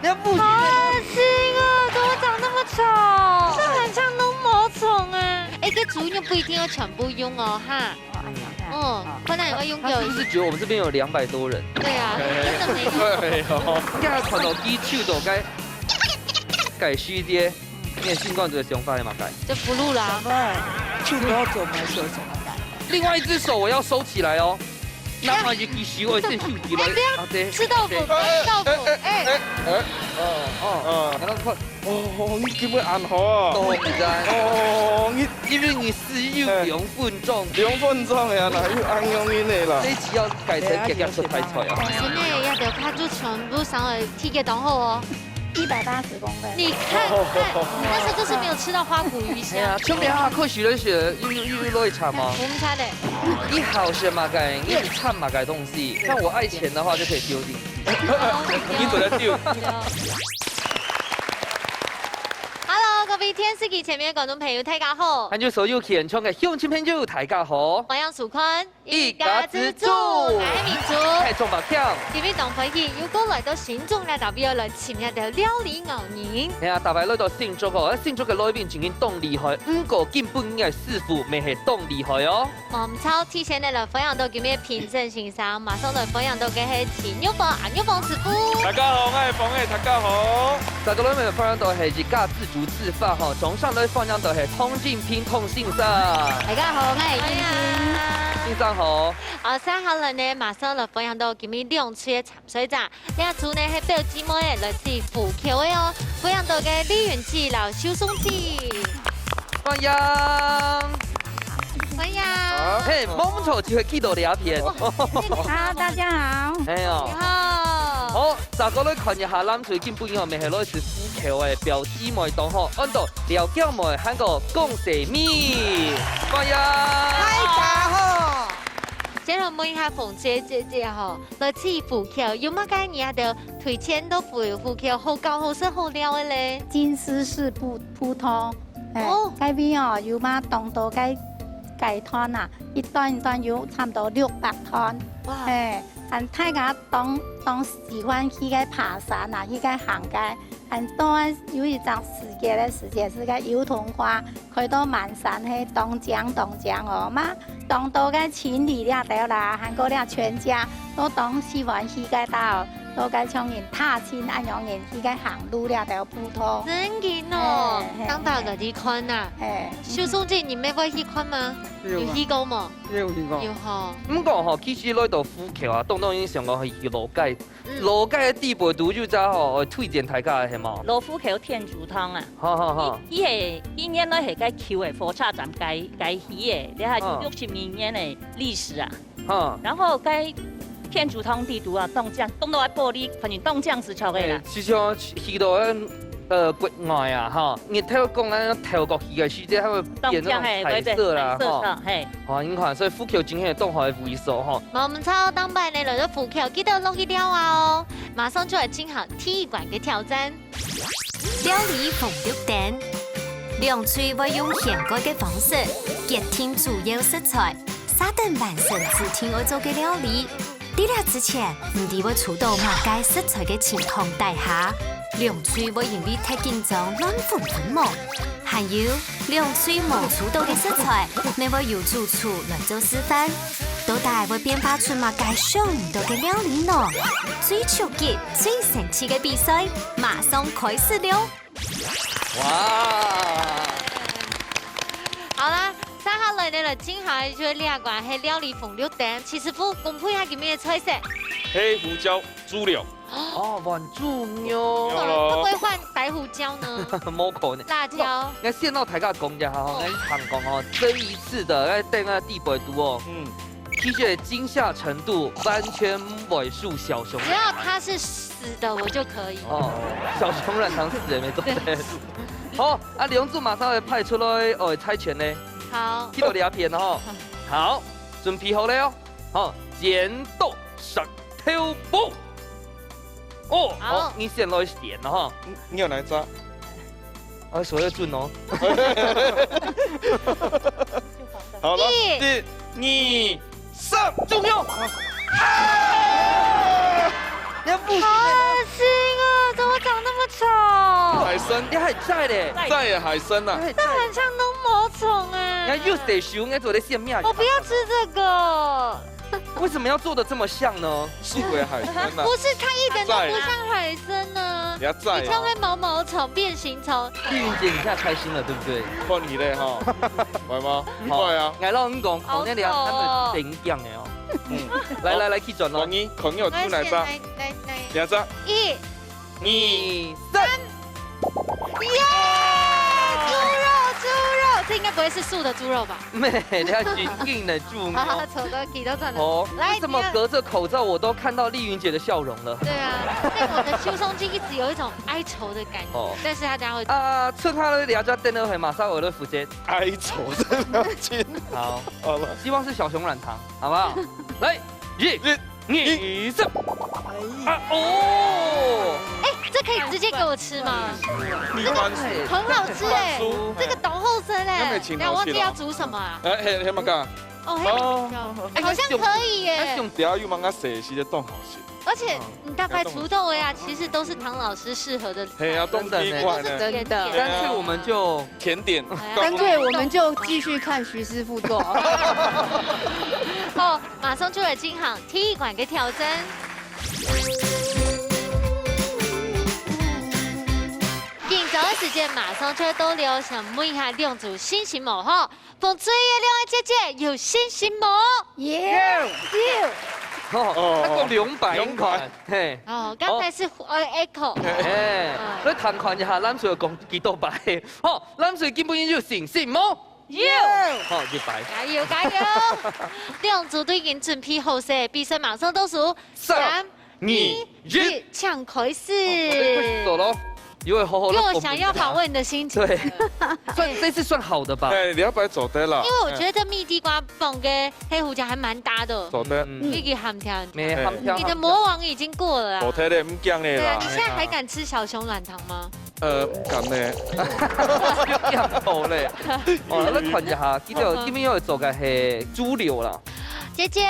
要不行。好恶心啊！怎么长那么丑？这很像浓毛虫哎。哎，这猪肉不一定要全部用哦哈。可能我用他是不是觉得我们这边有200多人？对啊，真的没有。对哦。今日看到啲手都改虚啲，你的性惯这个想法嘛改。就不录啦。手多久没手怎么改？另外一只手我要收起来哦。那么一支手我先收起来。吃豆腐，豆腐，哎。哦，你根本暗好啊！都唔知。哦，因为你是有2分钟2分钟呀，哪有暗用音的啦？这一期要改成给出太菜啊！现在要得看就全部上了体给档后哦。180公分。你看，但是就是没有吃到花骨鱼虾。兄弟啊，科学的学又落一场吗？我们猜的。一好些嘛改，一唱嘛改东西。像我爱钱的话就可以丢进去。你怎么丢？ Hello， 各位電視機前面嘅觀眾朋友，大家好。還有所有現場嘅鄉親朋友，大家好。我係蘇坤，一家之主，我係民主。係中白跳。今日當飛機要過來到新竹咧，特別來前日嘅料理牛年。係啊，大概來到新竹哦，喺新竹嘅裏邊已經凍厲害，5個根本嘅師傅未係凍厲害哦。我唔超提前嚟分享到今日平鎮先生，馬上來分享到嘅係錢玉鳳、顏玉鳳師傅。大家好，我係鳳嘅，大家好。大家裏面分享到係自家自主自發嗬，從上來分享到係通進拼通先生。大家好，我係燕燕。先生好。三號人呢，馬上來分享到今日兩處嘅潛水站，呢一組呢係表姊妹來自富橋嘅哦，分享到嘅李元志、劉小松子。歡迎。歡迎。嘿，冇錯就係見到你一片。好，大家好。哎呀。你好。 好，大家咧看一下咱最近本以後咪係攞是富橋嘅表姊妹同學，按到了解妹喊個恭喜咪，歡迎。大家好。先嚟問一下鳳姐姐姐嗬，來自富橋有乜介嘢就推薦到富橋好高好食好料嘅咧？金絲式鋪湯，哦，嗰邊哦有乜當到雞湯啊，一噸有差唔多600噸，哇！大家當喜歡去個爬山啊，去個行街，當有一張世界是個油桐花，去到滿山去東江哦嘛，當到個情侶了掉啦，韓國了全家都當喜歡去個到。 都該像人踏青安樣人去個行路了掉普通。真嘅哦，當大個啲看啊。小松姐，你咩會去看嗎？有去過嗎？有去過。有嗬。咁講嗬，其實來到富橋啊，當然上講係羅街，羅街嘅地盤都要咋嗬，推薦大家係嘛？羅富橋天主湯啊，好。伊係今年咧係個橋嘅火車站改起嘅，你係60年嘅歷史啊。然後該。 天主湯地圖啊，凍到玻璃，反正凍醬是錯嘅啦。就像去到國外啊，哈，你睇到講咧頭國去嘅時節，佢會變那種彩色啦，哈。係。哇，你看，所以富橋真係凍海為首哈。我們超當拜你來到富橋，記得落去料啊哦！馬上就來進行體育館嘅挑戰。料理鳳玉蛋，兩廚會用現改嘅方式結添主要食材，沙等完成自天愛做嘅料理。 喺呢之前，唔哋會觸到馬街食材嘅情況底下，兩處會因為太緊張亂分毛，還有兩處冇觸到嘅食材，你會由主廚來做示範，到底會變化出馬街上唔到嘅料理呢？最超級、最神奇嘅比賽，馬上開始了！哇！好啦。 三下來你嚟進行就兩個係料理鳳玉蛋，其實傅公佈下佢咩菜色？黑胡椒豬柳。哦，黃豬肉。會唔會換白胡椒呢？冇可能。辣椒。我先到大家講一下哈，我常講哦，這一次的對那地北都哦，其實驚嚇程度完全尾數小熊。只要它是死的，我就可以。哦，小熊軟糖死也沒做對。好，啊，梁柱馬上會派出來猜拳呢。 好，記到你一片哦。好，準備好了哦。好，剪刀石頭布。哦，好，你先來選了哈。你有哪一張？我手要準哦。好了，1、2、3，中標。好惡心啊！怎麼長参，你还在嘞？在野海参呐。这很像龙毛虫哎。你看又得修，应该做的线面。我不要吃这个。为什么要做的这么像呢？是为海参呐。不是，它一点都不像海参呢。你要在。你像会毛毛虫、变形虫。丽云姐，你现在开心了，对不对？看你嘞哈，会吗？会啊。来，让我们讲，我那里他们顶样的哦。来，去转咯。朋友出来吧。来，两张。1、2、3。耶！猪肉，这应该不会是素的猪肉吧？没，你要紧紧的住。丑的皮都赚了。哦，来，怎么隔着口罩我都看到丽云姐的笑容了？对啊，但我的邱松金一直有一种哀愁的感觉。哦，但是他等下会出他的两家灯都会马上我的福建哀愁的表情。好了，希望是小熊软糖，好不好？来，1、2、3。哦。这可以直接给我吃吗？这个很好吃哎，这个懂后生哎。那我忘记要煮什么啊？黑马干。哦，好像可以耶。等下又帮他洗洗的冻好吃。而且你大概除豆味啊，其实都是唐老师适合的。嘿呀，冻地瓜呢？真的。干脆我们就甜点。干脆我们就继续看徐师傅做。哦，马上就来金行体育馆嘅挑战。今早的时间马上就到了，想问一下两组新型模哈，逢最月亮的姐姐有新型模，哦，200块，嘿，哦，刚才是echo，你谈款一下，咱就讲几多白，好，咱就基本上就新型模，好，100，加油！两组都已经准备好势，比赛马上倒数3、2、1，抢开始。走喽。因为好好给我想要访问你的心情。对，这次算好的吧？对，200走得了。因为我觉得这蜜地瓜棒跟黑胡椒还蛮搭的。走的，一个含条。没含条。你的魔王已经过了。我睇你唔惊你啦。对啊，你现在还敢吃小熊软糖吗？唔敢呢。要头嘞。哦，咱看一下，基本要做嘅係豬柳啦。姐姐，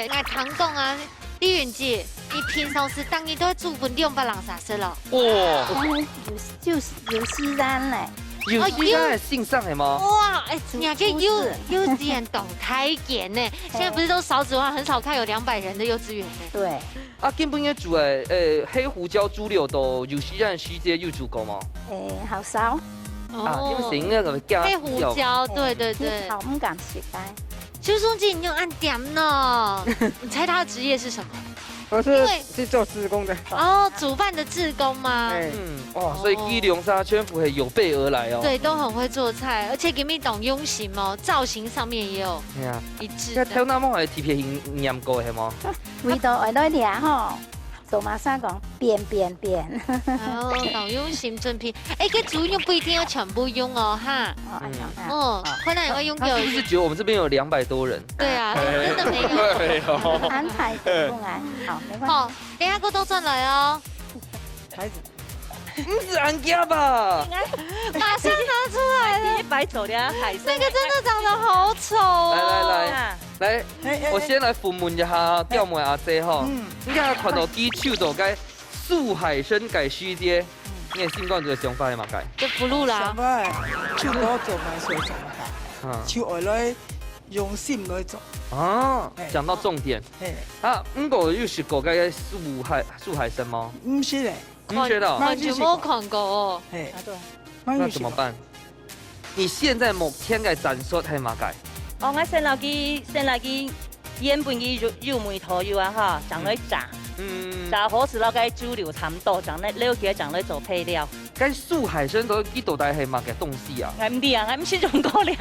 来糖讲啊，丽云姐。你平常时当然都会煮饭200人啥事了？哇，就是有西人嘞，有西人姓上的吗？哇，哎，你还可以幼稚园懂太严呢。现在不是都少子化，很少看有200人的幼稚园呢。对。啊，基本嘅煮誒黑胡椒豬柳都有西人時節有煮過嗎？好少。啊，因為那個加黑胡椒，對。好唔敢食嘅。邱松基，你用按点呢？你猜他的职业是什么？我是做志工的。哦，煮饭的志工吗？哇，所以基隆沙圈府会有备而来哦。对，都很会做菜，而且给你懂用型哦，造型上面也有一致。那挑那么还特别念过系吗？味道会多点吼。做马上讲变。哦，懂用型正品。哎，这猪肉不一定要全部用哦，哈。哦，可能也会用掉。是不是觉得我们这边有200多人？对啊，真的没有。对哦。安排不来，好，没关系。好，等下给我倒转来哦。孩子。不是安家吧？马上拿出来了，100走的海参，那个真的长得好丑哦。来，我先来询问一下钓妹阿姐哈，你看看到基手就该素海参改须街，你的心肝这个想法系嘛改？就不录啦。想法手多做咪所做法，手外来用心来做。啊，讲到重点。啊，过又是过该素海参吗？唔是嘞。你觉得？完全没看过哦。对。那怎么办？你现在目前嘅战术系嘛改？我先来去腌半个肉梅头油啊哈，将来炸。炸好时，然后猪柳差不多，将来留起来将来做配料。该素海参都几多代系嘛嘅东西啊？唔对啊，唔是用过了。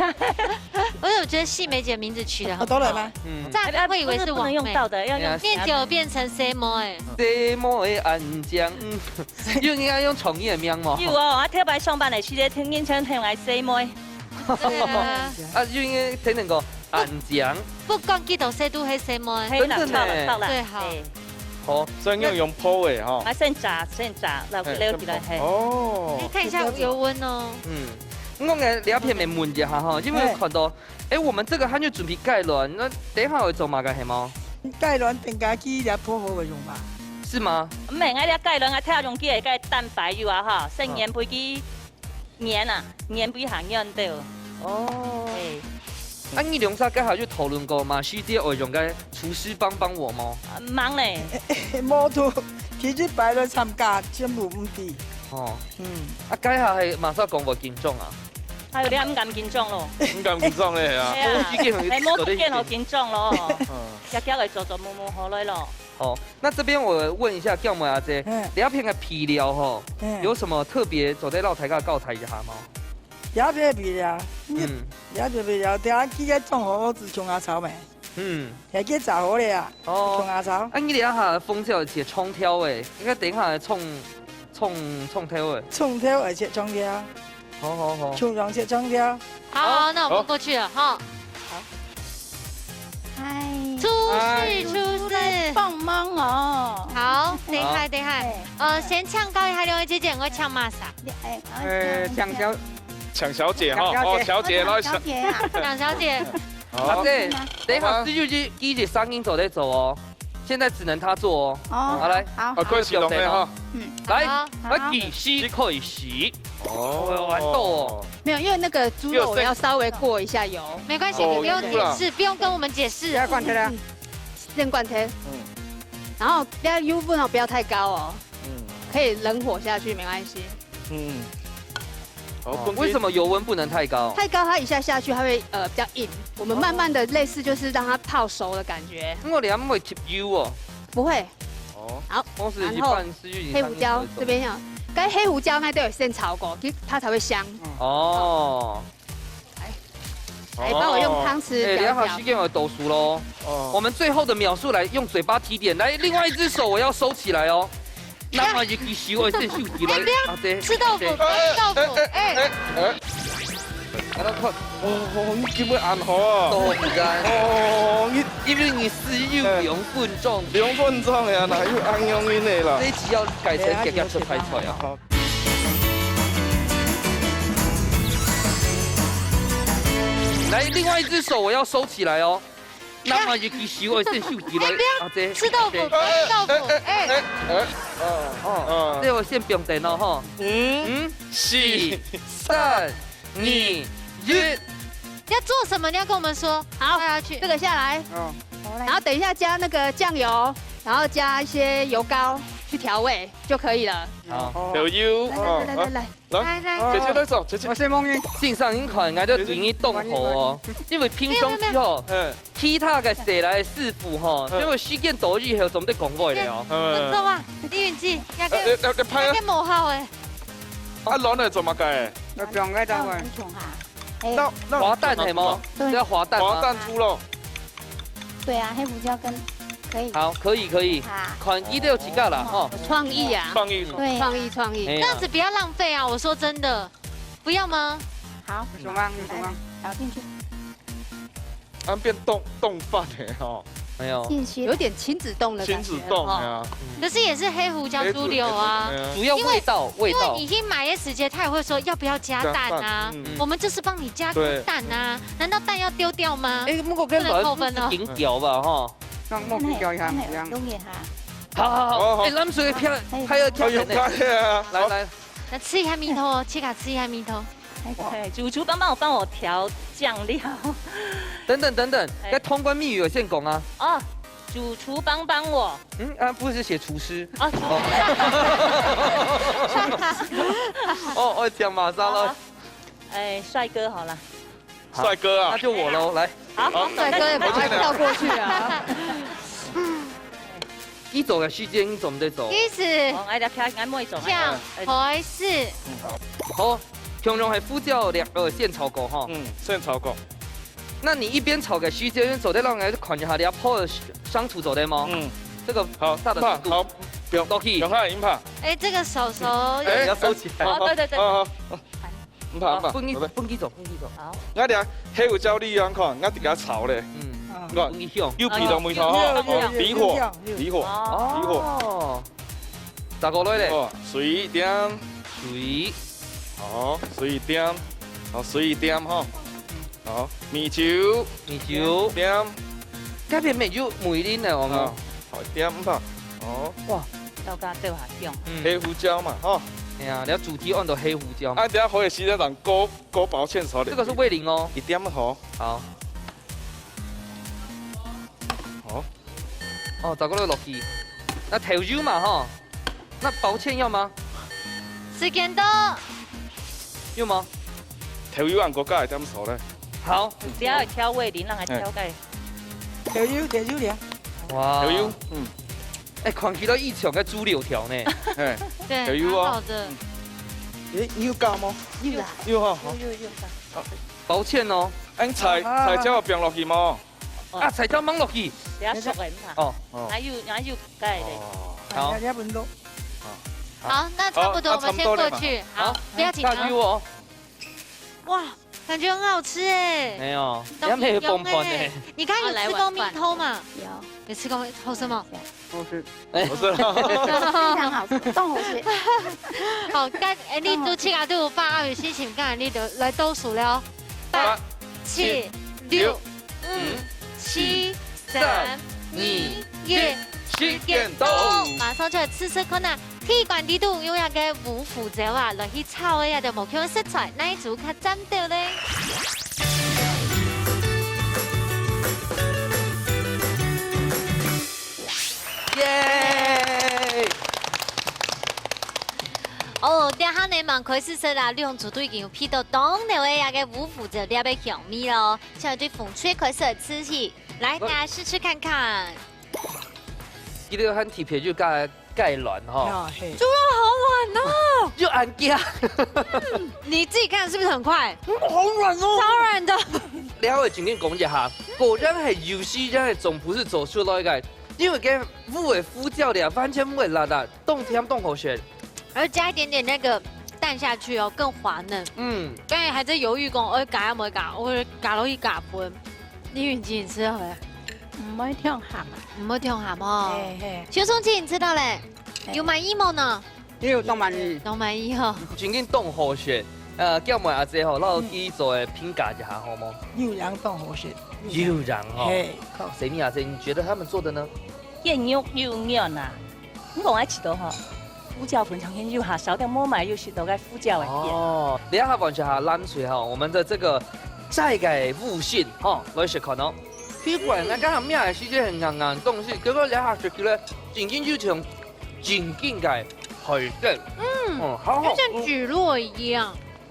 我觉得细梅姐名字取得很好。吗？乍会以为是不能用到的，要用念久变成 C 模哎。C 模的安江，应该用创意的名嘛。有哦，我特别上班的时间听演唱听来 C 模。对啊。啊，就应该听那个安江。不管几多岁都系 C 模。真的呢。对，好。好，所以用泡的哈。先炸，然后留起来。哦。你看一下油温哦。我嘅两片面问一下哈，因为看到，我们这个还要准备盖卵，那等一下会做嘛个系吗？盖卵等家去两泡好嘅用吧。是吗？唔係，我哋計兩個睇用機嚟計蛋白油啊哈，成年配機年啊，年配行樣到。哦。啊，你兩煞家下就討論過嘛？師姐會用嘅廚師幫我嗎？忙咧。冇到，提出擺來參加，全部唔知。哦。啊，家下係馬上講無緊張啊？係你唔敢緊張咯？唔敢緊張咧係啊。係冇見我緊張咯。日日嚟做冇好耐咯。哦，那這邊我問一下，叫妹阿姐，兩片嘅皮料吼，有什麼特別做在老台嘅教材一下嗎？兩片皮料，兩片皮料，等下幾個種好子蔥芽草咩？係幾炸好咧啊？蔥芽草。啊，你哋下風之後切蔥條誒，應該等下蔥條誒。蔥條而且蔥條。好。蔥蓉切蔥條。好，那我們過去了哈。嗨，出世，幫忙哦。好，等下，先唱高一下，兩位姐姐，我唱乜啥？搶小姐哈，哦，小姐來搶。搶小姐。阿姐，等下司機機姐聲音走在走哦，現在只能他做哦。好來，好，開始動了哈。來，我幾時開始？哦，玩豆哦。没有，因为那个猪肉我要稍微过一下油。沒關係，你不用解釋，不用跟我們解釋。先灌它，先灌它。然後不要油温哦，不要太高哦。可以冷火下去，沒關係。為什麼油溫不能太高？太高它一下下去，它會比較硬。我們慢慢的類似就是讓它泡熟的感覺。我哋唔會貼油哦。不會。好，然後黑胡椒這邊要。該黑胡椒呢都有先炒過，它才會香。哦。來，幫我用湯匙兩好，時間我倒數嘍。我們最後的秒數來用嘴巴提點，來，另外一隻手我要收起來哦。那麼一個小我先收起來。吃豆腐，豆腐，你叫咩硬河啊？豆腐乾。因為你是要2分鐘。2分鐘呀，哪有硬用的啦？這一集要改成夾夾出派菜啊！來，另外一隻手我要收起來哦。那麼一個小我先收起來。吃豆腐，豆腐，這我先不用等了哈。4、3、2、1。要做什麼？你要跟我們說。好，要去這個下來。然後等一下加那個醬油，然後加一些油膏去調味就可以了。好，調油。來，姐姐來做，姐姐。我先蒙你。線上影看，我就對你動火哦，因為平常時候，其他嘅食來師傅吼，因為時間多以後，總得講過嚟哦。唔錯啊，李雲記，要嘅磨好誒。啊，卵嚟做乜嘅？要兩個蛋黃。滑蛋係嗎？要滑蛋嗎？滑蛋豬肉。對啊，黑胡椒跟可以。好，可以。看一定有幾個啦，哈。創意啊！創意。對，創意。這樣子不要浪費啊！我說真的，不要嗎？好，什麼？倒進去。啊，變凍飯嘅哦。沒有，有點親子凍的感覺。親子凍啊。可是也是黑胡椒豬柳啊，主要味道。因為你去買的時間，他也會說要不要加蛋啊？我們就是幫你加蛋啊，難道蛋要丟掉嗎？不過跟來停掉吧，哈。讓木皮掉一下，用一下。好，冷水漂，還有跳遠的。來，來吃一下米頭，切卡吃一下米頭。主廚幫我調醬料。等等，該通關密語有先講啊。哦，主廚幫我。不是寫廚師。哦，我講馬上了。帥哥好了。帥哥啊，那就我嘍，來。好，帥哥也趕快跳過去啊。一走嘅時間總得走。意思。我哋跳，我妹做。像回事。好，通常係副椒現炒過哈。現炒過。那你一邊炒嘅時間，走得讓人看一下你要泡的相處走得嗎？這個好大的好，不用怕，唔怕。這個手要收起來。對。唔怕。分幾種。好。我哋黑胡椒你樣看，我哋家炒咧。要皮到梅頭，離火。哦。咋個來咧？水點。好，水點。好，水點哈。好，米酒點。嗰邊米酒梅林嚟我嘛。好，點唔怕。哦。哇，豆加对下酱。黑胡椒嘛，哈。哎呀，你要主题按到黑胡椒。啊，等下火的时间让勾薄芡熟的。这个是味淋哦，一点好。好。好。哦，找个落去。那调油嘛哈，那薄芡要吗？时间到。要吗？调油按个加一点熟嘞。好。只要调味淋，让它调盖。调油俩。哇。调油，哎，看起来一条该猪柳条呢。哎，对，调油哦。好的。你有加吗？有啦。有哈。有。薄芡哦。按菜椒放落去吗？啊，菜椒放落去。等下熟的嘛。哦。还有盖的。好。好，那差不多，我们先过去。好，不要紧张。下去哦。哇，感觉很好吃哎。没有，他们有崩盘呢。你刚有吃过蜜偷吗？有。有吃过好吃吗？好吃，不是，非常好吃，冻好吃。好，你都吃啊，都有8、2、心情，刚才你就来倒数了，8、7、6、5、7、3、2、1，时间到，马上就来吃看呐。铁管底度有一个五腐椒啊，落去炒的呀，就无叫食材，哪一组较沾到咧？耶！哦，等下你们开始说啦，你用绝对已经有批到当地的那个五腐椒，你要被香味咯。现在对风吹开始吃起，来大家试吃看看。记得很铁皮就盖软哈，猪肉好软哦，就按夹。你自己看是不是很快？好软哦，超软的。你还会今天讲一下，果然係有些人係總不是走出來嘅，因為嘅腐嘅腐椒咧完全不會辣的，凍甜凍好選。而加一點點那個蛋下去哦，更滑嫩。剛才還在猶豫講，我夾唔夾？我夾到一夾半。李允基，你吃到沒？唔會聽鹹啊，唔會聽鹹哦。嘿嘿。邱松琪，你吃到嘞？有滿意冇呢？有都滿意，都滿意哦。今天凍好選，叫埋阿姐吼，เรา記做嘅評價一下好嗎？又讓凍好選，又讓哦。嘿，誰你阿姐，你覺得他們做的呢？煙肉又軟呐，我講愛吃到吼。胡椒粉常腌肉下少點冇埋，又是到個胡椒嘅片。哦，你下完全下冷水哈，我們的這個再改悟性哈，來食看哦。血管那加上咩係時間係硬硬東西，結果你下食佢咧，漸漸就從漸漸嘅海參。好好。就像蒟蒻一樣。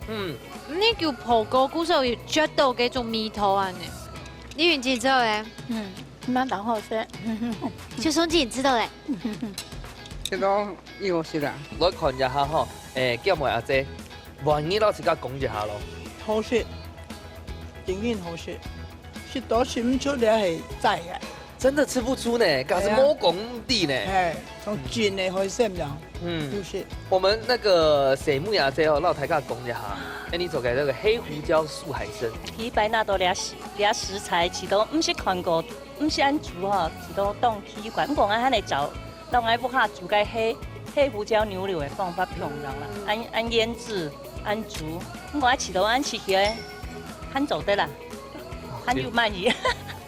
呢叫葡萄菇就要嚼到嗰種味道啊！李允基知道咧？蠻當好食。邱松琪，你知道咧？這個要食啦。我看一下哈，叫埋阿姐，萬一老自家講一下咯。好食，真係好食，食到食唔出嚟係真嘅。真的吃不出呢，搞是摸工地呢。哎，從菌的海參啦，就是。我們那個誰木阿姐哦，老台家講一下，你做嘅那個黑胡椒素海參。皮白那都倆食材，其都唔是看過，唔是按煮哈，其都當皮管。唔講按嚟做，當愛不下煮個黑胡椒牛柳的方法漂亮啦，按醃製，按煮。唔講愛吃都按吃起來，很做得啦，很有滿意。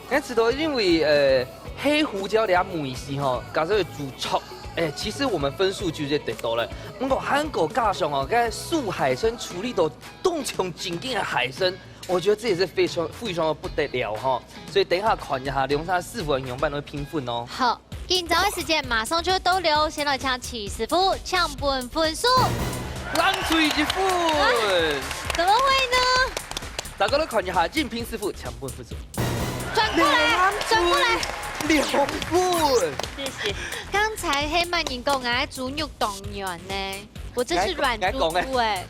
你知道，因為黑胡椒倆梅是吼，假設煮熟，其實我們分數就得到了。不過韓國加上哦，個素海參處理到凍從緊緊的海參，我覺得這也是非常的不得了哈。所以等一下看一下龍山師傅用辦會評分哦。好，今早的時間馬上就到了，先來請齊師傅搶本分數。冷水一分，怎麼會呢？大家都看一下任平師傅搶本分數。轉過來，轉過來，2分。謝謝。剛才黑曼人講啊，豬肉凍軟呢，我這是軟豬豬哎。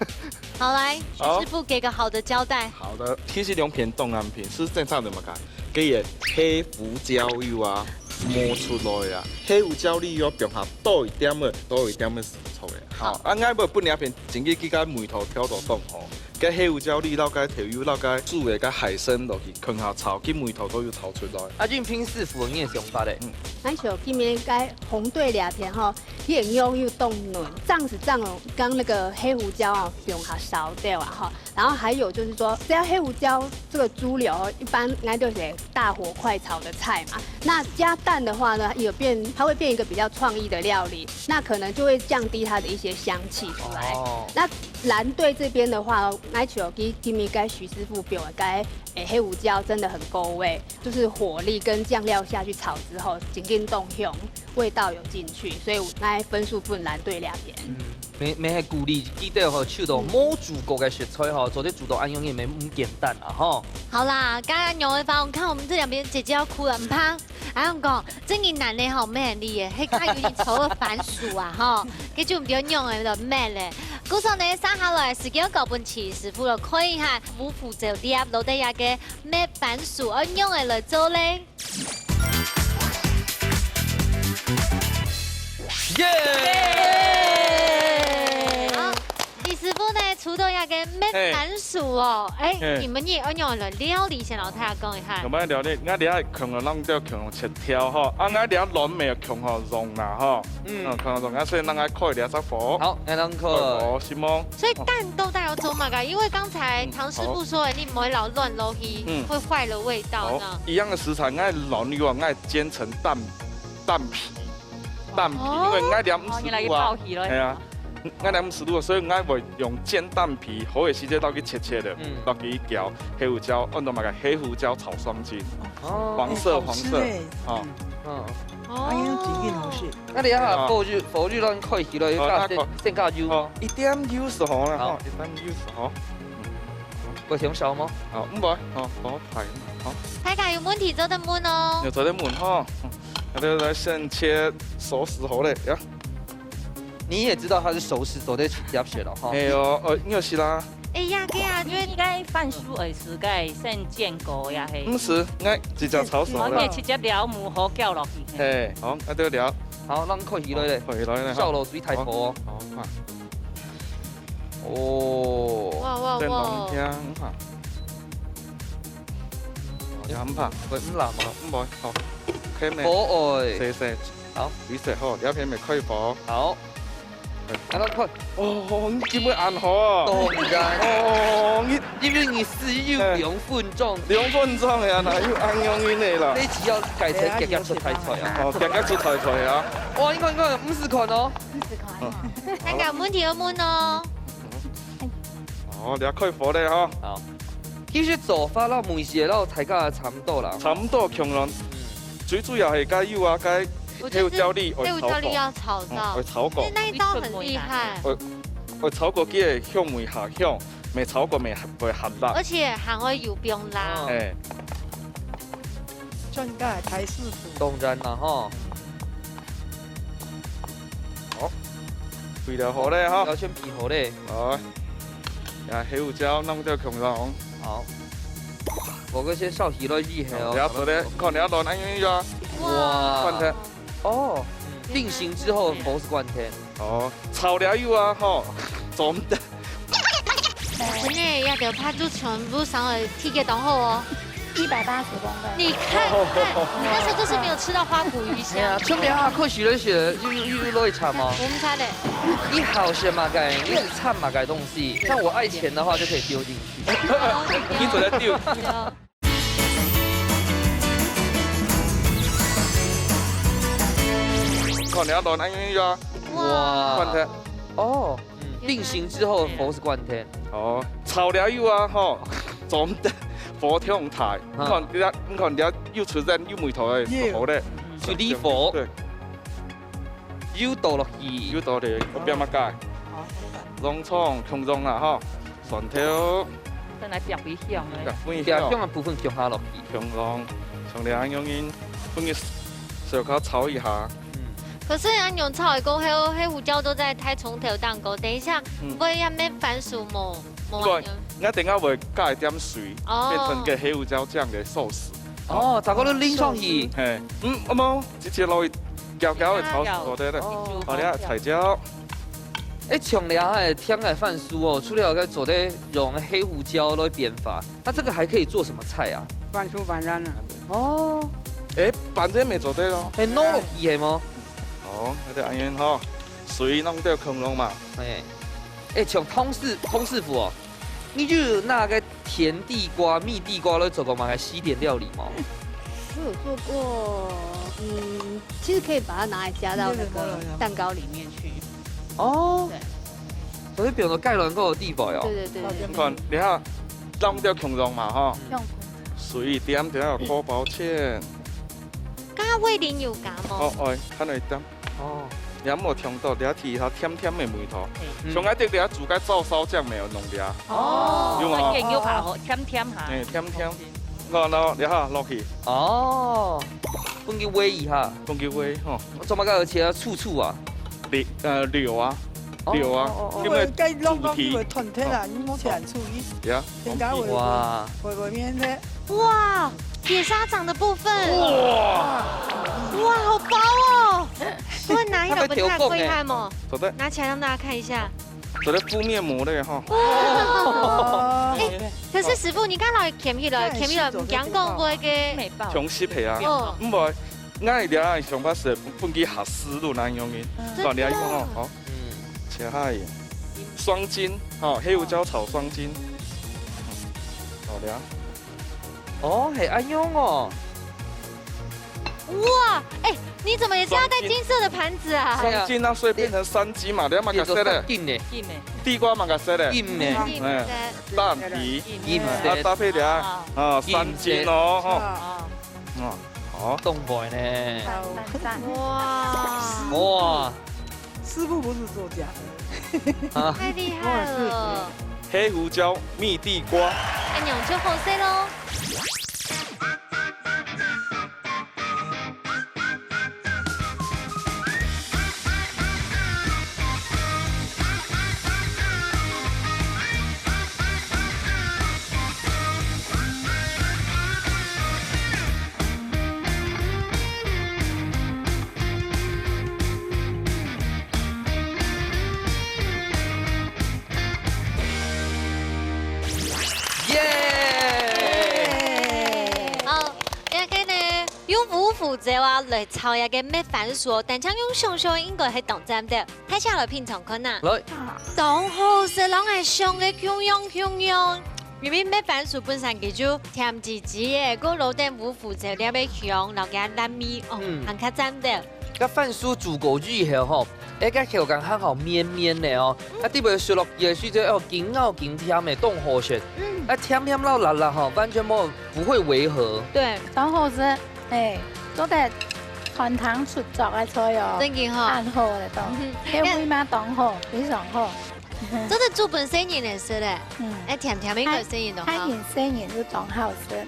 好來，徐師傅給個好的交代。好的，其實兩片凍南片是正常的嘛㗎，佢嘅黑胡椒油啊磨出來啊，黑胡椒你要放下多一點嘅醋嘅。好，啊啱要半兩片，整個幾個梅頭挑到凍吼。cái 黑胡椒粒，撈個調油，撈個煮嘅個海參落去，放下炒，啲梅頭都要炒出來。阿俊平師傅，你嘅想法咧？咱像今面個紅對兩片吼，鹽肉又凍嫩，這樣子讓那個黑胡椒哦用下燒掉啊吼，然后还有就是说，只要黑胡椒这个猪柳，一般应该就是大火快炒的菜嘛。那加蛋的话呢，它会变一个比较创意的料理，那可能就会降低它的一些香气出来。那蓝队这边的话，奶球给米该徐师傅表该黑胡椒真的很够味，就是火力跟酱料下去炒之后，紧紧动用，味道有进去，所以那分数分蓝队2边。没系鼓励记得吼，手到摸煮过的食材吼，做啲煮到安用也没简单啊吼。好啦，刚刚牛一发，我看我们这两边姐姐要哭了，唔怕。阿勇讲，真嘅男的吼咩厉嘅，迄家有啲炒嘅番薯啊吼，佢就唔要用嘅就咩咧。故上呢，三下來時間夠半次，師傅就可以係五副酒店老底下嘅咩番薯，我用嚟嚟做咧。師傅呢，除到一個咩番薯哦，你們也要用來料理先，老太講一下。咁樣料理，我哋係強到啷都強切條嗬，我哋卵味強好溶啦嗬，強溶，所以啷個開兩隻火。好，那啷個？希望。所以蛋都帶有做嘛噶，因為剛才唐師傅說你唔可以老亂落去，會壞了味道呢。一樣的食材，我卵油我煎成蛋皮，因為我哋唔食啊，係啊。我哋唔食到，所以我會用煎蛋皮，好嘅時間倒去切的，倒去攪黑胡椒，按到埋個黑胡椒炒雙筋，黃色，哦，安樣自己好食。那你下火熱咱開起來，先加油，一點油就好啦，好，一點油就好。會香燒嗎？好，唔會，好，好排，好。大家有問題做得問哦。有做得問哈，我哋來先切熟食好嘞，呀。你也知道它是熟食，做得入血了哈。哎呦，有是啦。哎呀，對啊，因為該番薯會是該先煎過呀嘿。唔是，我直接炒熟啦。我直接料母好攪落去。嘿，好，我都料。好，咱開起來咧。開起來咧。燒落水抬頭哦。好，看。哦。哇。真濃香哈。飲怕，會唔辣嗎？唔會，好。開咩？火愛。細。好，水食好，兩片咪開火。好。看到快哦，你點會硬好啊？當然哦，因為你是要2分鐘，2分鐘呀，哪有硬用嘅啦？呢次要改成夾出題材啊！哦，夾出題材啊！哇，應該50塊哦。大家問題要問哦。哦，你開火咧嗬。好。其實做法啦，每時啦，大家差唔多啦。差唔多強啦，最主要係加油啊，加。黑胡椒粒，黑胡椒粒要炒到，會炒過。那一道很厲害。會炒過佢係香味下香，未炒過未會鹹辣。而且還會有冰辣。誒，專家台師傅。當然啦，嗬。好，配料好咧，嗬。要先皮好咧。好，呀，黑胡椒弄到強紅。好。我嗰些燒起來熱氣哦。然後咧，看你要攞哪樣呀？哇。灌天。哦，定型之後佛是灌天。哦，炒了油啊，吼，做唔得。真的要條拍住全部上了體給當後哦。180公分。你看，但是就是沒有吃到花骨魚香。春邊下開始咧是又落一餐嗎？我們猜的。一好些嘛改，一直摻嘛改東西。像我愛錢的話就可以丟進去。你做得丟。看你要攞哪樣呀？哇！灌天。哦，定型之後佛是灌天。哦，炒了油啊，吼，做唔得，火挺大。你看你要出人要梅頭嘅，好咧。就呢火。對。油倒落去。油倒嚟，我邊乜解？蕹蔥、薑蓉啊，吼，蒜頭。等來煸微香咧。煸香嘅部分放下落去。薑蓉，從兩樣嘢，幫佢燒烤炒一下。可是安永炒一個黑胡椒都在太重頭蛋糕，等一下會要咩番薯冇我等下會加一點水，變成個黑胡椒醬嘅壽司。哦，咋個都拎上去？係，冇，直接落去攪嘅炒熟啲咧。好啲彩椒。像兩個甜嘅番薯哦，除了個做的用黑胡椒來變法，那這個還可以做什麼菜啊？番薯番薯啊。哦。番薯未做得咯。係攞落去係嗎？哦，嗰啲安樣嗬，水弄到薑蓉嘛。像湯師傅哦。你就那个甜地瓜、蜜地瓜都做过吗？西点料理吗？我有做过，其实可以把它拿来加到那个蛋糕里面去。哦，对，所以变成盖卵糕的地方哟。对。你看，你看，弄掉控肉嘛哈，用水点点有锅包芡，刚刚味淋有加吗？哎，看一点。哦，你有冇听到？你提下甜甜的味道，上爱啲你煮个照烧酱没有弄掉。哦，有冇？关键要拍好甜甜下。甜甜。我咯，你下落去。哦，分给煨一下，讲叫煨吼，做乜个切醋啊？料啊，料啊，因为该弄到因为团体啦，你莫吃很注意。呀，增加会哇，会面的。哇，铁砂掌的部分，哇，好薄哦！不过拿一个不太贵看嘛，做得拿起来让大家看一下。做得敷面膜的哈。可是师傅，你看到钳起来，唔讲讲过个美爆。冲湿皮啊，哦，唔係，我哋哋上把時本機下絲路難用嘅，嗱你睇講哦，切下嘢，雙筋，黑胡椒炒雙筋，好的啊，哦，系安用哦。哇，你怎么也是要带金色的盘子啊？雙筋啊，所以變成三筋嘛，你睇嘛個色咧，硬呢，硬诶，地瓜嘛個色咧，硬呢，蛋皮，硬啊搭配啲三筋哦，好，冻boy 呢？哇，哇，师傅不是作假的。啊，太厉害了！黑胡椒、蜜地瓜，按钮就好色喽。负责啊来炒一个咩番薯，但将用上上应该系当真的，睇下来品尝看呐。来，当好食，人系上嘅香香。因为咩番薯本身佢就甜滋滋嘅，嗰老点五腐就了要香，然后加烂米哦，很较真的。个番薯煮过之后吼，个口感很好绵绵的哦，底部食落也是这紧咬紧甜的冻好食，甜到辣辣吼，完全不会违和。对，当好食，做得全糖出作嘅菜哦，真嘅哈，很好咧都，迄味嘛当好，非常好。真的煮本身也是嘞，甜甜的一个声音都好。它声音就总好吃。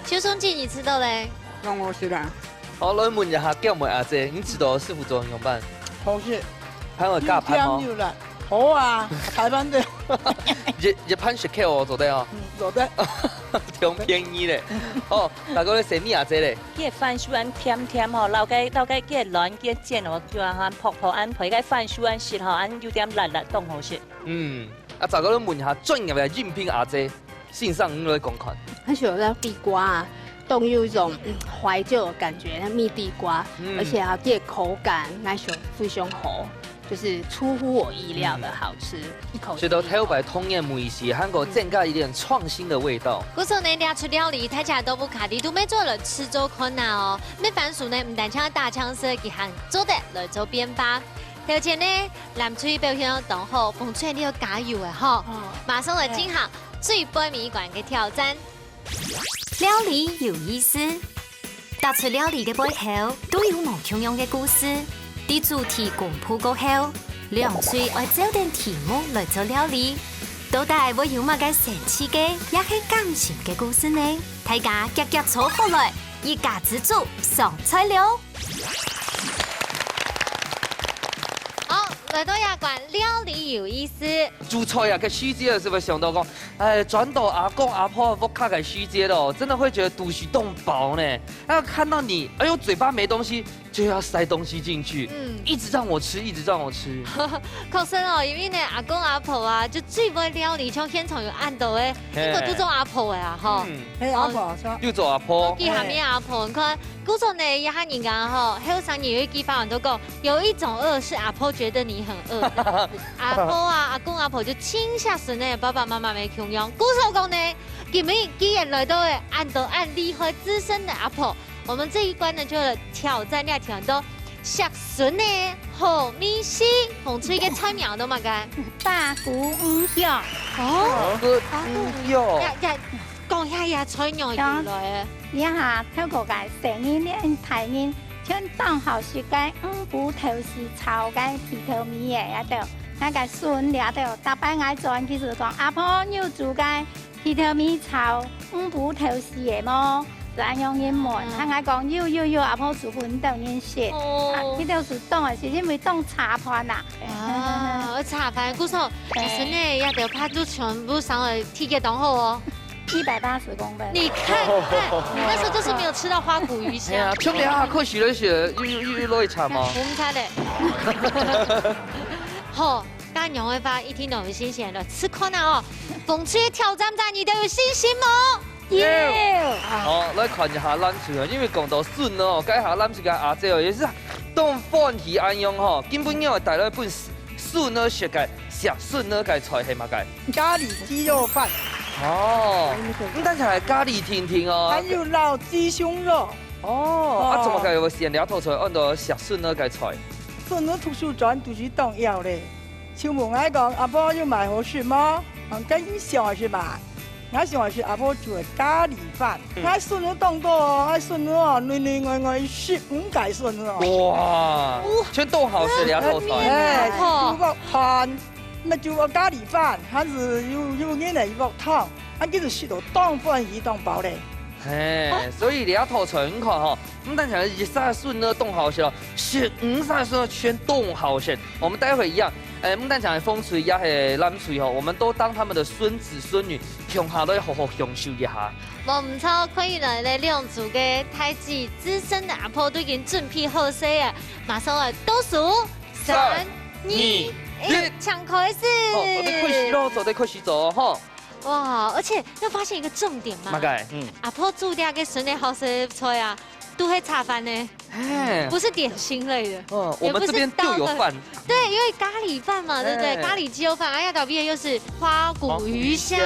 邱松姐，你吃到嘞？让我吃啦。好，来问一下，叫问阿姐，你知道师傅做怎样办？好吃。盘我加盘吗？好啊，台湾的。一盘食客哦，做得哦。做得。挺便宜嘞。哦，大哥你食咩阿姐嘞？个番薯安甜甜吼，老个个卵个煎哦，就安泡安配个番薯安食吼，安有点辣辣冻好食。大哥你问一下专业的应聘阿姐，线上你来讲看。很喜欢地瓜啊。动有一种怀旧的感觉，那蜜地瓜，而且它的口感那种非常好，就是出乎我意料的好吃，一口。觉得台湾通验美食，韩国增加一点创新的味道。古时候呢，俩出料理，睇起来都不卡地，都没做了吃做困难哦。咩番薯呢，唔但抢大枪色，佢行做得来做编吧。条前呢，南吹表现当好，风吹你要加油的吼，马上来进行最杯米馆嘅挑战。料理有意思，踏出料理嘅背後都有無同樣嘅故事。啲主題公布過後，兩嘴愛找定題目來做料理，到底會有乜嘅神奇嘅，也係感情嘅故事呢？大家夾夾坐過來，一家之主上菜了。来到亚馆，料理有意思。煮菜啊，个细节是不是想到讲，转到阿公阿婆不看个细节的，真的会觉得肚脐冻饱呢。要看到你，哎呦，嘴巴没东西，就要塞东西进去，一直让我吃，一直让我吃。确实哦，因为呢，阿公阿婆啊，就最会料理，像现场有按到的，这个都做阿婆的啊，哈。阿婆说，又做阿婆。记下面阿婆，你看，古时候呢，也喊人家哈，还有上年有一句话很多讲，有一种饿是阿婆觉得你很饿。阿婆啊，阿公阿婆就亲下孙呢，爸爸妈妈没穷用。故手讲呢，今日既然来到的按厉害资深的阿婆，我们这一关呢就挑战要挑到下孙呢好米线，红吹嘅菜苗都嘛个。八股五香，哦，哟，讲下呀菜苗原来一下透過個成年呢提面，像當後雪嘅五股頭是炒嘅皮頭米嘅一度，那個筍了度，大擺嗌轉其實講阿婆要做嘅皮頭米炒五股頭是嘅麼？就係用英文，他嗌講要阿婆做盤豆面食，呢度是當係是因為當茶盤啊。啊，茶盤故手，但是呢要得拍都全部上了體嘅檔後哦。180公分。你看，你那时候就是没有吃到花骨鱼香。兄弟啊，可许了雪，又落一场吗？我们猜的。好，刚杨慧发一听到有新鲜的，吃困难哦。风吹挑战战，你都有信心吗？要。好，来看一下咱厝，因为讲到笋哦，介下咱这个阿姐哦，也是当饭题安用吼，根本要带来一本笋呢，食个食笋呢，个菜系嘛个。咖喱鸡肉饭，哦，咱就来咖喱听听哦。还有老鸡胸肉。哦，啊，怎么个有先了头出来按照食笋呢个菜？笋呢图书馆就是当要嘞。像问我讲阿婆要买合适吗？跟你想的是吧？我想的是阿婆做的咖喱饭，我笋呢当多哦，我笋哦嫩外15介笋哦。哇，全冻好食了头出来。哎，煮个汤，那煮个咖喱饭，还是有眼来一个汤，啊，就是食到当饭鱼当饱嘞。嘿，所以了头出来，你看哈，我们等下日晒笋呢冻好食了，15晒笋全冻好食。我们待会一样。我们等下风吹也系咱吹吼，我们都当他们的孙子孙女，向下都要好好享受一下。我唔错，可以来两组嘅太极资深的阿婆都已经准备好势啊，马上来倒数3、2、1，抢口是。哦，走得快洗咯，走得快洗走哦，哈。哇，而且要发现一个重点嘛，阿婆煮掉嘅笋的好食菜啊，都会炒饭呢。不是点心类的，我们这边就有饭。对，因为咖喱饭嘛，对不对？咖喱鸡肉饭，哎呀，倒边又是花骨鱼香，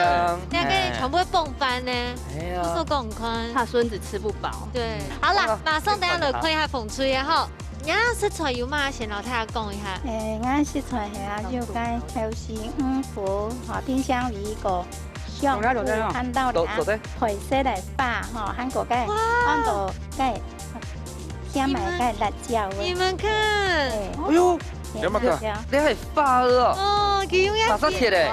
那个全部会蹦翻呢。哎呀，不说更宽，怕孙子吃不饱。对，好了，马上等下来看一下风吹哈。你要食材有嘛？先老太太讲一下。我食材遐就该头是五福，冰箱里个香菇，看到了，配色来把哈，韩国该按照该。先买个辣椒，你们看，哎呦，有没看？你还发了哦，给用马上贴嘞，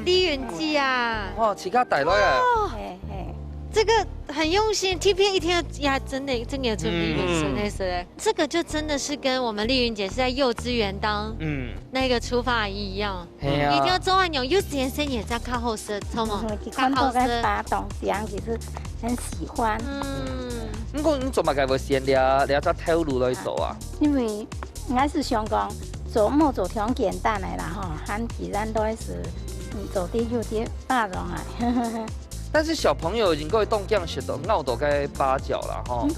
丽云记啊，哇，起卡带来啊，这个很用心 ，T P 一天呀，真的有准备真的是，这个就真的是跟我们丽云姐是在幼稚园当那个厨房阿姨一样，一定要做完用，有先生也在看后生，错吗？看好生，把东西其实很喜欢。不过你做嘛该无先了再透露来做啊？因为我是想讲做某做挺简单的啦吼，韩其咱都是做啲有啲包容啊。但是小朋友已经够动这样食到，那我都该8角了哈。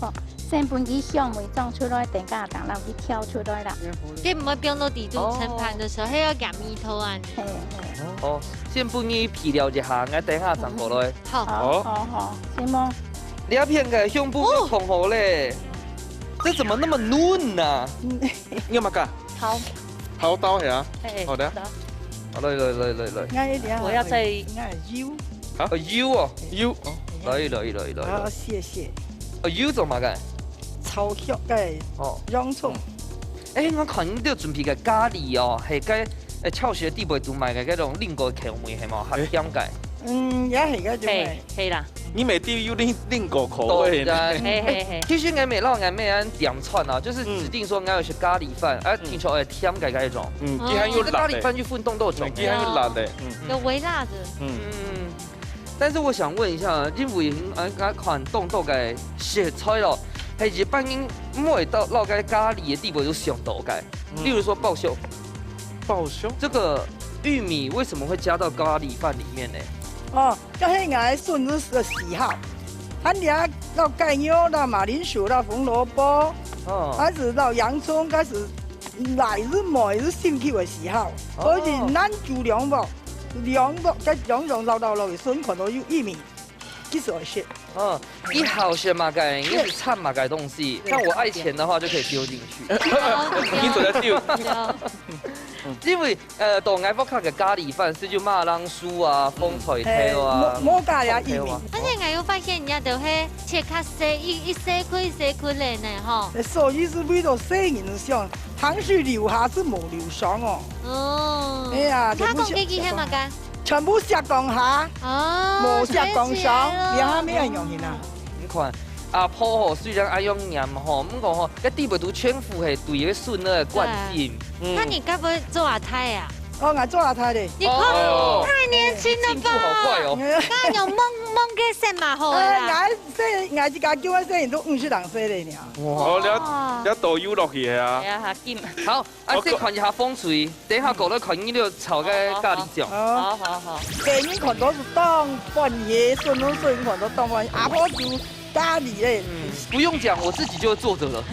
先本去香味装出来，等下等然后去挑出来啦。你唔会变到底肚盛盘的时候，还要夹米头啊。哦，先不你皮了一下，我等下转过来。好，先么？你要片个胸部红红嘞，这怎么那么嫩呢？你有冇干？好刀呀，好的。好来，我要再油。好油哦，油。来。好，谢谢。油做嘛个？炒香嘅洋葱。我看你都准备个咖喱哦，系个超市地位都卖嘅嗰種另個口味係嘛，黑點解？也係嗰種。係啦。你每地有另個口味。其實我未讓我咩人點串啊，就是指定說我要食咖喱飯，聽說甜嘅嗰種。既然有辣咖喱飯就分動都種。既然有辣的。有微辣的。但是我想問一下，因為我看凍到嘅食材咯，係日本人每到落嘅咖喱嘅地位都上到嘅，例如說爆香。爆香？這個玉米為什麼會加到咖喱飯裡面呢？哦，這係我孫子的喜好，他倆到芥末啦、馬鈴薯啦、紅蘿蔔，還是到洋蔥，開始来日每日兴趣的时候，所以咱煮凉木，再凉老的笋可能有玉米，这是好事。一好些嘛改，一直掺嘛改东西。像我爱钱的话，就可以丢进去。你怎么丢？因为到外国卡嘅咖喱饭是就马铃薯啊、风菜条啊，冇加呀玉米。而且我有发现人家就係切卡細一細塊嚟呢，嗬。所以是為咗細人上，糖水留下是冇留上哦。哦。哎呀，他講幾件係嘛㗎？全部下降下，冇下降上，你下咩人用先啊？你看阿婆吼，雖然愛用鹽吼，不過吼，一啲袂都全副係對個筍嘅關鍵。那你該不會做阿太呀？哦，我做阿太的。你看，太年輕了吧？進步好快哦。那用懵嘅食嘛好啦。我自家叫我細人都50人細嘞呢。哦，你導遊落去啊？係啊，下見。好，先看一下風水，等下過來看呢個炒嘅咖喱醬。好。細人看到是當半夜，筍都細人看到當半夜，阿婆煮咖喱嘞。不用講，我自己就做着了。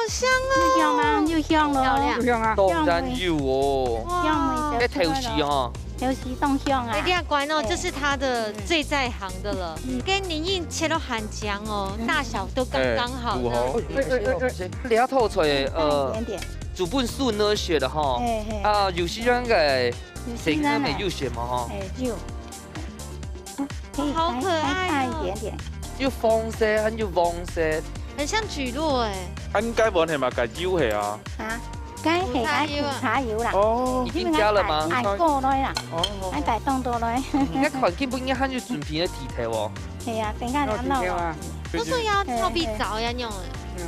香哦，香啊，又香咯，漂亮，香啊，當然有哦。香味在頭時哦，头时冻香啊一。定要乖哦，这是他的最在行的了。跟林印切到很强哦，大小都刚刚好呢。你睇透出一点点，煮半蒜呢學的哈。啊，有些人嘅成日咪有學嘛哈。有，好可愛大哦一点点。要放色，很要放色。很像蒟蒻哎。應該冇係咪個油係啊？啊，該係愛苦茶油啦。哦，已經加了嗎？愛過來啦，哦，愛大凍多來。一看基本應該很有準備嘅地條喎。係啊，等下兩撈啊。不是要泡比早要用哎。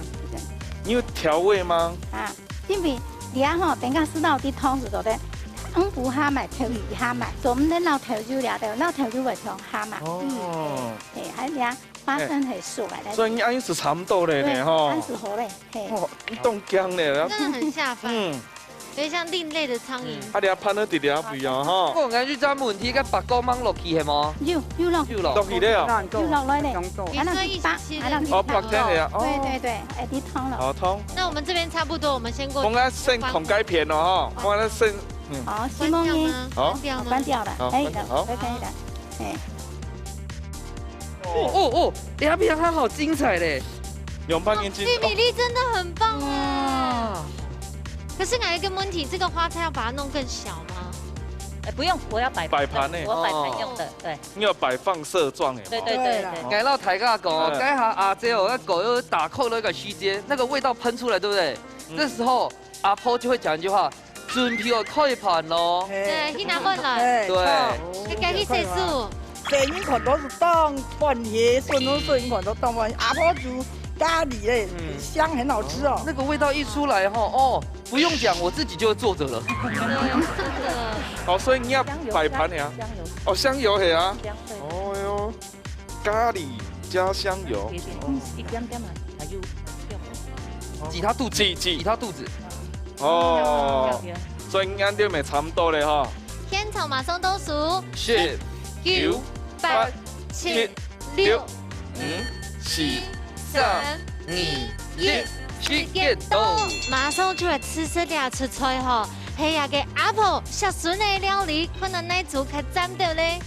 你有調味嗎？啊，因為你啊吼，等下是撈啲湯就得。不蝦埋條魚蝦埋，做唔得撈條魚了，撈條魚會從蝦埋。哦，係，還呀，花生係熟來的。所以你安是差不多嘞呢哈。安是好嘞，嘿。哦，你凍姜嘞，真的很下飯，有點像另類的蒼蠅。啊，你啊噴咗啲啲不一樣哈。我眼珠爭問題，個白光芒落去係冇？有落，落去咧啊。有落來嘞。哦，白天係啊。對，哎，啲湯咯。好湯。那我們這邊差不多，我們先過。我啱先同雞片咯嗬，我啱先。好，西蒙耶。好，關掉了，可以的，可以的，哎。哦，兩邊它好精彩嘞！兩半斤斤。玉米粒真的很棒哎。可是還有一個問題，這個花菜要把它弄更小嗎？不用，我要擺盤呢。我擺盤用的，對。你要擺放射狀嘅。對。給老大家講，該下阿姐哦，那狗又打扣了一個須間，那個味道噴出來，對不對？這時候阿婆就會講一句話。準備我開盤咯，對，去拿過來，對，你該去洗漱。細人看到是當半夜，筍都細人看到當半夜，阿婆煮咖喱嘞，香很好吃哦。那個味道一出來哈，哦，不用講，我自己就做着了。哦，所以你要擺盤呀？哦，香油係啊。哦喲，咖喱加香油。一點點嘛，還有擠他肚子，擠他肚子。哦，所以啱啲咪差唔多咧嗬。天草馬松都數10、9、8、7、6、5、4、3、2、1，時間到。馬上就來吃倆出菜吼，係呀個阿婆小孫的料理，可能那組較讚到咧。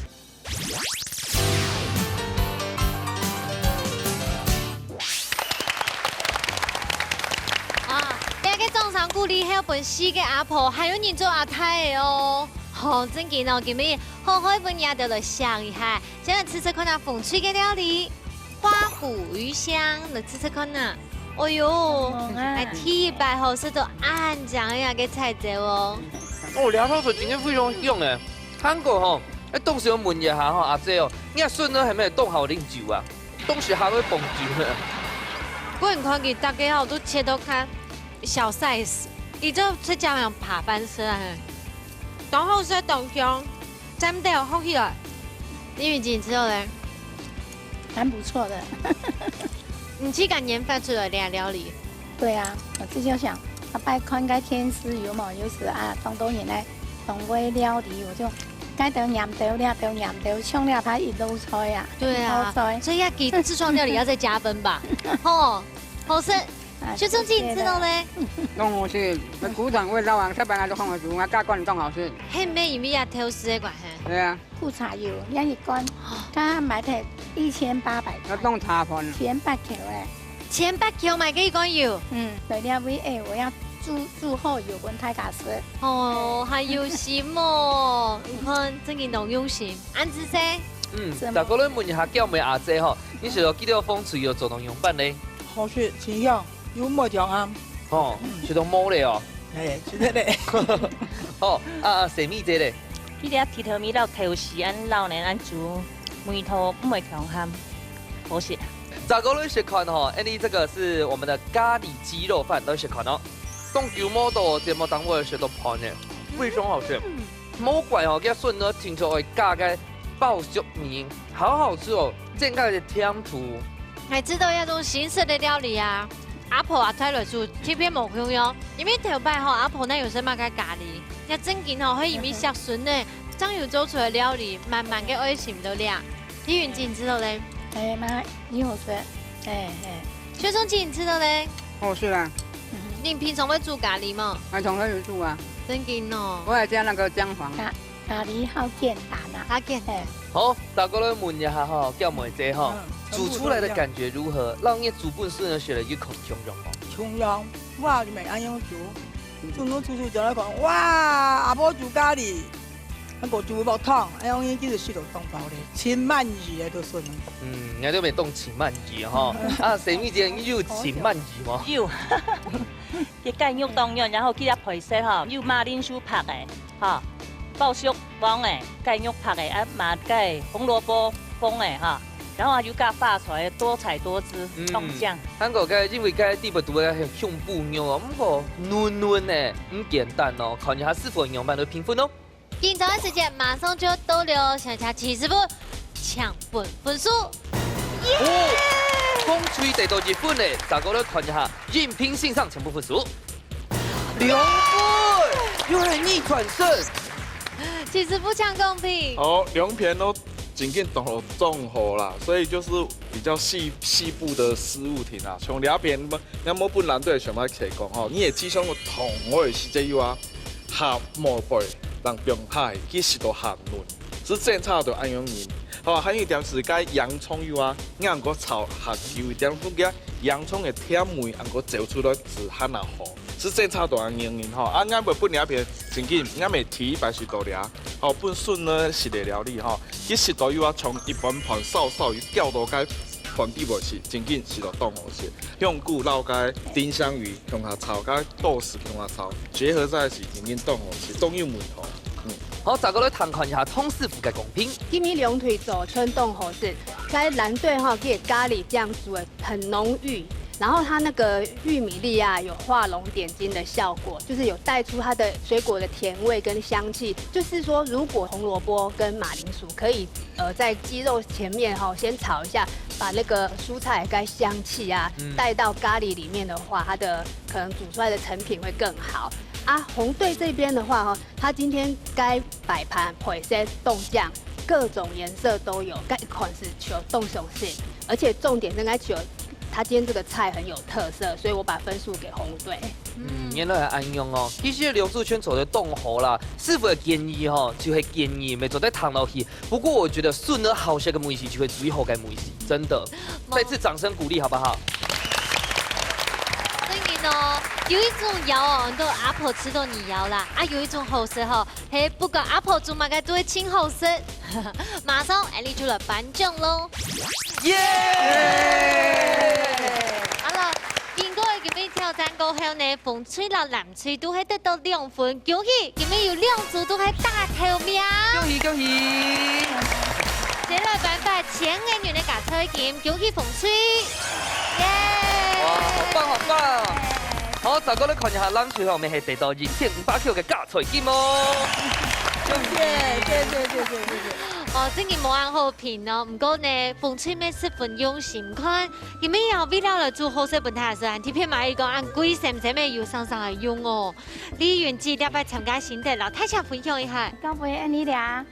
中場鼓勵還有本戲嘅阿婆，還有人做阿太的哦。好正經哦，今日好好本也得來想一下，現在吃吃看那風趣嘅料理，花虎魚香，來吃吃看那。哎呦，來鐵白後是做安醬呀嘅菜色哦。哦，兩套就真係非常香誒。韓國吼，誒當時我問一下吼，阿姐哦，你阿孫呢係咪凍好啉酒啊？當時還會蹦酒呢。我唔看見大家好都切到看。小 size， 伊就出家人爬翻身啊！然後說凍香，真的好起來。你預計之後呢？蠻不錯的。你去敢研發出了倆料理？對啊，我自己就想，拜看個天師有冇有時啊，當多年來懂味料理，我就该得黏掉了，得黏掉，冲了它一路菜啊。对啊，所以要给自创料理要再加分吧。哦，好吃。学生姐，你知道嘞？弄好吃，古早味老王，西班牙都放我煮，我加罐冻好吃。嘿，咩有咩也挑食的关系？对啊。苦茶油，要一罐，他买的1800。要冻茶粉。1800嘞。1800买给一罐油。对了，我要煮好油温太假食。哦，还有心哦，你看真嘅农用心。安子生。大家咧问一下，叫咩阿姐吼？你是有记得风吹有做农用版咧？好吃，清香，有冇酱啊？哦，是都冇咧哦。哎，是的嘞。哦，洗米这咧？记得剃头米老头时安老年安煮梅头唔会强咸，好食。大家咧食看吼，你这个是我们的咖喱鸡肉饭，都食看哦。冻牛毛豆节目当中食到盘呢，非常好吃。冇怪哦，佢顺呢听说会加个爆竹面，好好吃哦，正盖的甜土。还知道要种新式的料理啊！阿婆啊，睇嚟做貼片冇用哟，因為頭擺吼阿婆呢有時買個咖喱，一整件吼可以入面食筍呢，將要做出來料理，慢慢嘅愛情都亮。李雲姐，你知道咧？哎媽，你好食，學生姐，你知道咧？好吃啦。你平常會煮咖喱嗎？從可以煮啊。真勁哦！我係加那個姜黃。咖喱好簡單啊，好簡單。好，大家咧問一下哈，叫梅姐哈，煮出來的感覺如何？讓你煮本身呢學了一口從容哦。從容，我就咪安樣煮，煮煮就嚟講，哇，阿婆煮咖喱，那個煮木湯，安樣已經是食到東包咧，千萬魚都順。你都未凍前鰻魚哈？洗米姐，你有前鰻魚嗎？有，一間肉當樣，然後佢一配色吼，有馬鈴薯拍的，哈。爆竹幫誒，雞肉拍嘅啊，麻雞紅蘿蔔風誒哈，然後還有加發出來多彩多姿凍醬。韓國嘅因為嘅地不多嘅恐怖牛哦，唔過嫩嫩誒，唔簡單哦，看一下是否用版的評分哦。緊張嘅時間馬上就到了，剩下70分，搶分數。風吹得到1分咧，大家都看一下應聘線上全部分數，2分，有人逆轉勝。其實不搶公平。哦，2片都真緊都中好啦，所以就是比較細部的失誤題啦。從2片有冇本藍隊想要提講吼，你也只想個同我嘅時間有啊，下毛背讓병海其實都下嫩，是正差就安樣人。好，還有一點是該洋蔥有啊，你按個炒下有一點，咁嘅洋蔥嘅甜味按個走出來是很難好。是正差大安人吼，啊，俺袂本兩片真緊，俺袂提110度了，吼，本順呢是嚟料理吼，其實都有啊，從一般盤少少調到該盤底袂是真緊是到凍好些，香菇撈該丁香魚向下炒，該豆豉向下炒，結合在一起真緊凍好些，凍有門頭。好，大家來探看一下湯師傅嘅公平。今米兩腿走春凍好是，該藍隊哈給咖喱醬煮的很濃郁。然後它那個玉米粒啊，有畫龍點睛的效果，就是有帶出它的水果的甜味跟香氣。就是說，如果紅蘿蔔跟馬鈴薯可以在雞肉前面哈先炒一下，把那個蔬菜該香氣啊帶到咖喱裡面的話，它的可能煮出來的成品會更好。啊，紅隊這邊的話哈，它今天該擺盤配色凍醬，各種顏色都有，該款是求凍熊性，而且重點應該求。他今天這個菜很有特色，所以我把分數給紅隊。原來係安用哦。其實劉志圈做的凍好啦，師傅嘅建議吼，就係建議咪做得燙落去。不過我覺得順了好些個梅西就會注意好嘅梅西，真的。再次掌聲鼓勵，好不好？真嘅哦，有一種肴哦，很多阿婆吃到你肴啦。啊，有一種好食吼，係不管阿婆做乜嘅都會清好食。馬上艾莉就來頒獎咯！耶！好啦，經過今日挑戰過後呢，風吹到藍吹都係得到2分，恭喜今日有2組都係大頭名。恭喜恭喜！接來頒發前藝員的假菜金，恭喜風吹！耶！哇，好棒好棒！好，大家都看一下咱最後面係得到2500Q 嘅假菜金哦。謝。哦，真係冇人好評哦。唔過呢，風吹咩10分用心看，咁樣以後為了嚟做好食本台嘅時候，貼片買一個按貴成唔使咩要上嚟用哦。李元志要不要參加新的老太強分享一下？交俾你倆，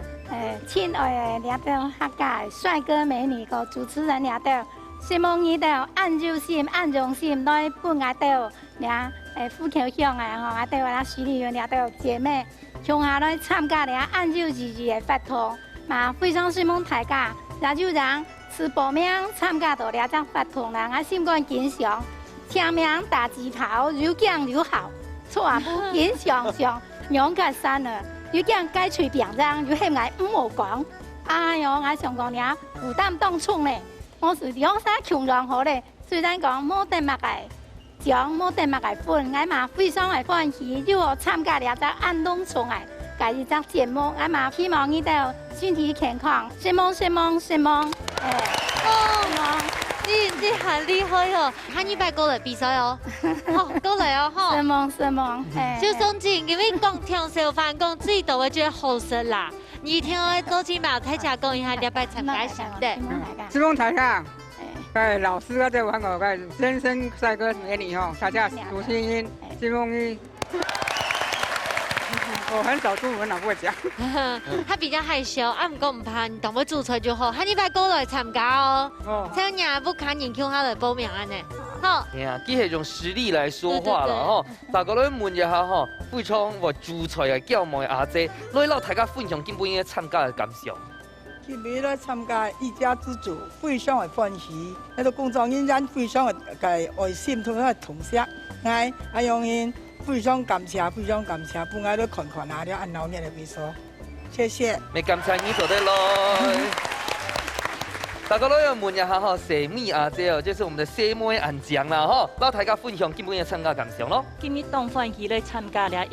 亲爱的领导客家帅哥美女和主持人领导，希望你哋按照心、按用心来帮我哋俩富桥乡的吼，我哋话徐丽媛领导姐妹，乡下来参加俩按照自己的活动，嘛非常希望大家也就让吃报名参加到俩只活动啦，我心肝经常听名大字头，又讲又好，错不经常上养个山了。又讲该吹平章，又嫌我唔好讲。哎哟，我想讲了，负担当冲咧，我是两三穷人好咧。虽然讲冇得乜嘅奖，冇得乜嘅分，我嘛非常嘅歡喜，又我參加了只安東松嘅介一隻節目，我嘛希望你哋身體健康，希望，你很厲害哦，下禮拜過嚟比賽哦，好過嚟哦，哈。希望，小松子，因為講聽小範講自己都會覺得好食啦，你聽我周金寶大家講一下，禮拜參加上的。希望台上，老師啊，在玩個先生帥哥美女吼，大家主持人，希望你。我很少中文啦，不會講。他比較害羞，唔過唔怕，你當我主持就好。下禮拜過來參加哦。這樣也不看人叫他來報名安呢。好。哎呀，佢係用實力來說話啦，吼。大家都問一下吼，非常我主持嘅叫妹阿姐，來讓大家分享今本嘅參加嘅感想。今日來參加一家之主，非常嘅歡喜。喺度工作人員非常嘅愛心同埋同惜，我用因。非常感謝，不愛都看下了按老年的比賽，謝謝。咪感謝你做得咯。大家都要問一下哈，謝妹阿姐哦，就是我們的謝妹安醬啦哈，讓大家分享今本嘅參加感想咯。今日當歡喜咧參加了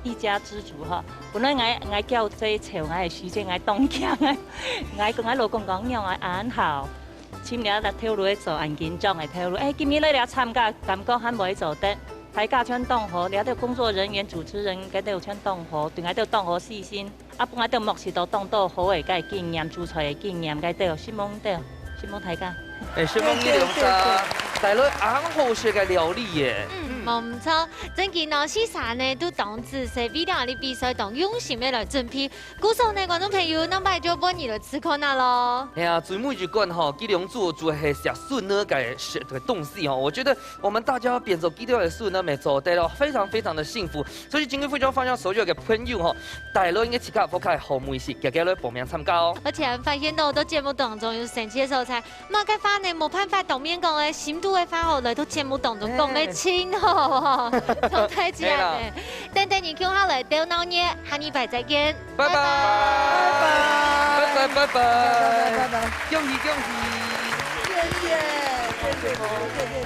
一家之主哈，本來我叫這潮我係時間我當強啊，我同我老公講讓我安好，前日嚟跳路做案件裝嚟跳路，今日咧嚟參加感覺很唔做得。大家穿當好，你喺度工作人員、主持人，佢哋穿當好，對我哋當好細心。啊，我哋目前都當到好嘅嘅經驗，主菜嘅經驗，佢哋希望大家。希望你兩家帶來啱好食嘅料理耶。冇唔錯，真見我先生呢都當仔細為了你比賽當用心嘅來準備。鼓手呢觀眾朋友，能擺咗幫你來吃看下咯。哎呀，最每一關哈，佢兩做係食順呢嘅東西哈，我覺得我們大家變做幾條嘅順呢，咪做得咯，非常的幸福。所以今日非常歡迎所有嘅朋友哈，帶來嘅其他福開好美食，大家來報名參加哦。而且發現到好多節目當中有神奇嘅素材，馬嘅話呢冇辦法當面講嘅，深度嘅話好來到節目當中講嘅清楚。同大家呢，等你叫下來到鬧熱，下禮拜再見，拜拜，拜拜，恭喜，謝謝。